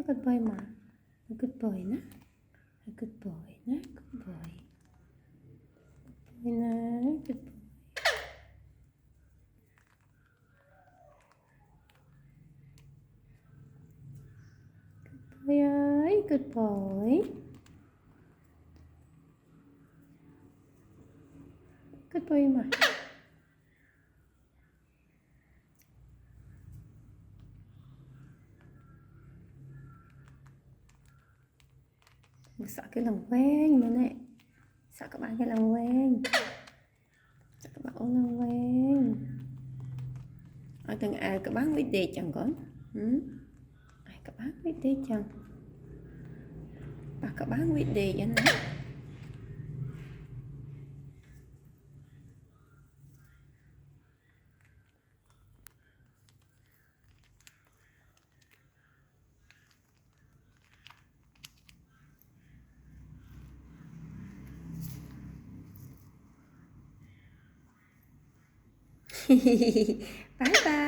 good boy mà. Good boy nè. Good boy nè. Good boy. Good boy. Good boy ơi. Good boy. Good boy mà. Sợ cái lồng quen nữa nè. Sợ các bạn cái lồng quen. Sợ các bạn ôm lồng quen. Ở từng các bạn biết đi chẳng con. Các bạn biết đi chẳng. Và các bạn biết đi vậy nè. Bye bye.